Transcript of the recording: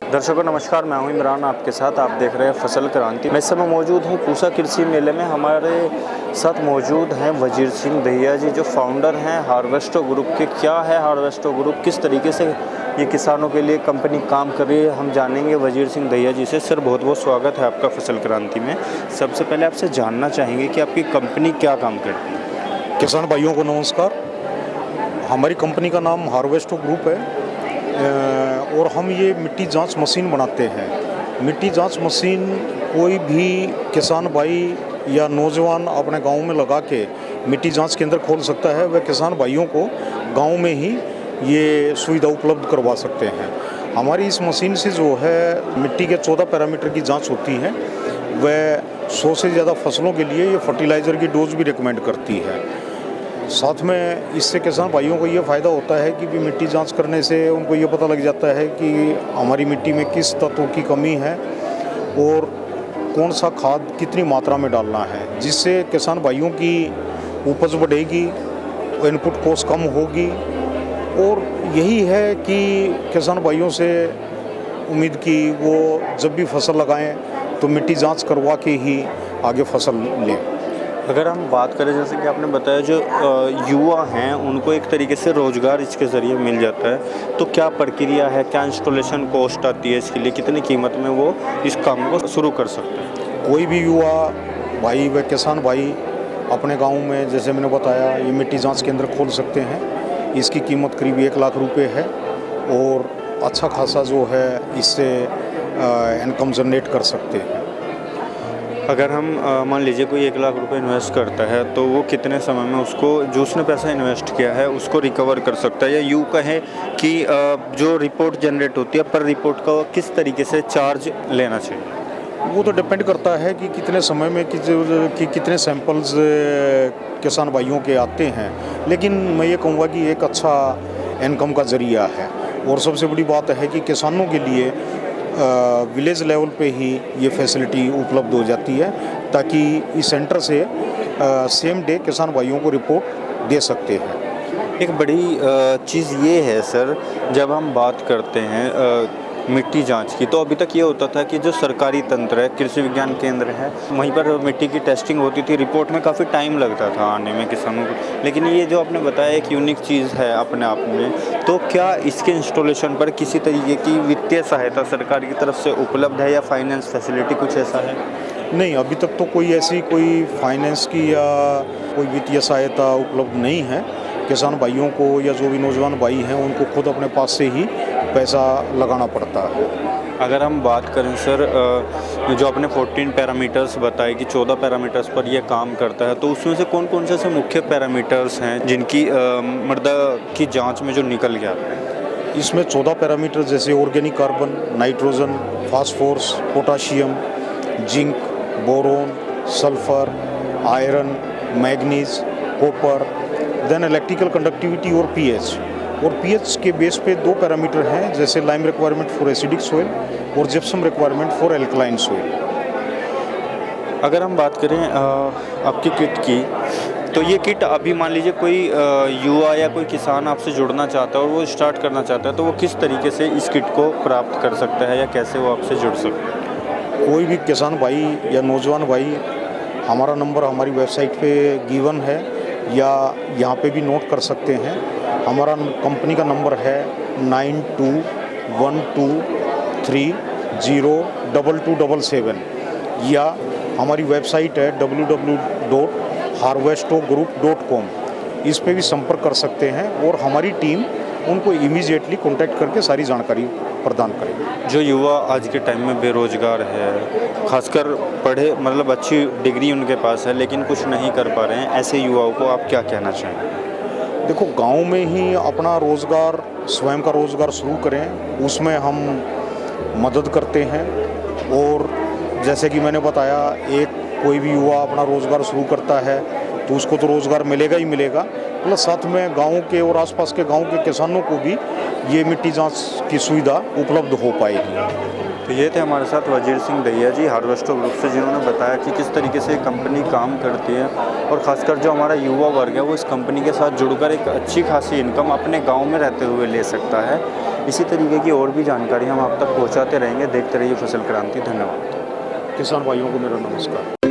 दर्शकों नमस्कार, मैं हूं इमरान आपके साथ। आप देख रहे हैं फसल क्रांति। मैं इस समय मौजूद हूं पूसा कृषि मेले में। हमारे साथ मौजूद हैं वजीर सिंह दहिया जी, जो फाउंडर हैं हार्वेस्टो ग्रुप के। क्या है हार्वेस्टो ग्रुप, किस तरीके से ये किसानों के लिए कंपनी काम कर रही है, हम जानेंगे वजीर सिंह दहिया जी से। सर बहुत बहुत स्वागत है आपका फसल क्रांति में। सबसे पहले आपसे जानना चाहेंगे कि आपकी कंपनी क्या काम करती है। किसान भाइयों को नमस्कार। हमारी कंपनी का नाम हार्वेस्टो ग्रुप है और हम ये मिट्टी जांच मशीन बनाते हैं। मिट्टी जांच मशीन कोई भी किसान भाई या नौजवान अपने गांव में लगा के मिट्टी जांच केंद्र खोल सकता है। वह किसान भाइयों को गांव में ही ये सुविधा उपलब्ध करवा सकते हैं। हमारी इस मशीन से जो है मिट्टी के 14 पैरामीटर की जांच होती है। वह 100 से ज़्यादा फसलों के लिए ये फर्टिलाइज़र की डोज भी रिकमेंड करती है। साथ में इससे किसान भाइयों को ये फ़ायदा होता है कि भी मिट्टी जांच करने से उनको ये पता लग जाता है कि हमारी मिट्टी में किस तत्वों की कमी है और कौन सा खाद कितनी मात्रा में डालना है, जिससे किसान भाइयों की उपज बढ़ेगी, इनपुट कॉस्ट कम होगी। और यही है कि किसान भाइयों से उम्मीद की वो जब भी फसल लगाएं तो मिट्टी जांच करवा के ही आगे फसल लें। अगर हम बात करें, जैसे कि आपने बताया, जो युवा हैं उनको एक तरीके से रोज़गार इसके ज़रिए मिल जाता है, तो क्या प्रक्रिया है, क्या इंस्टॉलेशन कॉस्ट आती है इसके लिए, कितनी कीमत में वो इस काम को शुरू कर सकते हैं। कोई भी युवा भाई व किसान भाई अपने गांव में, जैसे मैंने बताया, ये मिट्टी जांच केंद्र खोल सकते हैं। इसकी कीमत करीब 1 लाख रुपये है और अच्छा खासा जो है इससे इनकम जनरेट कर सकते हैं। अगर हम मान लीजिए कोई 1 लाख रुपए इन्वेस्ट करता है तो वो कितने समय में उसको, जो उसने पैसा इन्वेस्ट किया है, उसको रिकवर कर सकता है, या यूँ कहें कि जो रिपोर्ट जनरेट होती है पर रिपोर्ट का किस तरीके से चार्ज लेना चाहिए। वो तो डिपेंड करता है कि कितने समय में कि कितने सैंपल्स किसान भाइयों के आते हैं। लेकिन मैं ये कहूँगा कि एक अच्छा इनकम का ज़रिया है। और सबसे बड़ी बात है कि किसानों के लिए विलेज लेवल पे ही ये फैसिलिटी उपलब्ध हो जाती है, ताकि इस सेंटर से सेम डे किसान भाइयों को रिपोर्ट दे सकते हैं। एक बड़ी चीज़ ये है सर, जब हम बात करते हैं मिट्टी जांच की, तो अभी तक ये होता था कि जो सरकारी तंत्र है, कृषि विज्ञान केंद्र है, वहीं पर मिट्टी की टेस्टिंग होती थी, रिपोर्ट में काफ़ी टाइम लगता था आने में किसानों को। लेकिन ये जो आपने बताया एक यूनिक चीज़ है अपने आप में, तो क्या इसके इंस्टॉलेशन पर किसी तरीके की वित्तीय सहायता सरकार की तरफ से उपलब्ध है, या फाइनेंस फैसिलिटी कुछ ऐसा है? नहीं, अभी तक तो कोई फाइनेंस की या कोई वित्तीय सहायता उपलब्ध नहीं है। किसान भाइयों को या जो भी नौजवान भाई हैं उनको खुद अपने पास से ही पैसा लगाना पड़ता है। अगर हम बात करें सर, जो आपने 14 पैरामीटर्स बताए कि 14 पैरामीटर्स पर यह काम करता है, तो उसमें से कौन कौन से मुख्य पैरामीटर्स हैं जिनकी मृदा की जांच में जो निकल के आते हैं? इसमें 14 पैरामीटर जैसे organic carbon, nitrogen, phosphorus, potassium, zinc, boron, sulphur, iron, manganese, copper, then electrical conductivity और पीएच। और पीएच के बेस पे 2 पैरामीटर हैं, जैसे lime requirement for acidic soil और gypsum requirement for alkaline soil. अगर हम बात करें आपकी किट की, तो ये किट अभी मान लीजिए कोई युवा या कोई किसान आपसे जुड़ना चाहता है और वो स्टार्ट करना चाहता है, तो वो किस तरीके से इस किट को प्राप्त कर सकता है, या कैसे वो आपसे जुड़ सकता है? कोई भी किसान भाई या नौजवान भाई, हमारा नंबर हमारी वेबसाइट पे गिवन है या यहाँ पे भी नोट कर सकते हैं। हमारा कंपनी का नंबर है 9212302277, या हमारी वेबसाइट है www.harvestogroup.com। इस पे भी संपर्क कर सकते हैं और हमारी टीम उनको इमीडिएटली कॉन्टैक्ट करके सारी जानकारी प्रदान करेगी। जो युवा आज के टाइम में बेरोजगार है, खासकर पढ़े, मतलब अच्छी डिग्री उनके पास है लेकिन कुछ नहीं कर पा रहे हैं, ऐसे युवाओं को आप क्या कहना चाहेंगे? देखो, गांव में ही अपना रोज़गार, स्वयं का रोज़गार शुरू करें, उसमें हम मदद करते हैं। और जैसे कि मैंने बताया, एक कोई भी युवा अपना रोज़गार शुरू करता है तो उसको तो रोज़गार मिलेगा ही मिलेगा, प्लस साथ में गांव के और आसपास के गांव के किसानों को भी ये मिट्टी जांच की सुविधा उपलब्ध हो पाएगी। तो ये थे हमारे साथ वजीर सिंह दहिया जी, हार्वेस्टर ग्रुप से, जिन्होंने बताया कि किस तरीके से कंपनी काम करती है और ख़ासकर जो हमारा युवा वर्ग है वो इस कंपनी के साथ जुड़कर एक अच्छी खासी इनकम अपने गांव में रहते हुए ले सकता है। इसी तरीके की और भी जानकारी हम आप तक पहुंचाते रहेंगे। देखते रहिए फसल क्रांति। धन्यवाद। किसान भाइयों को मेरा नमस्कार।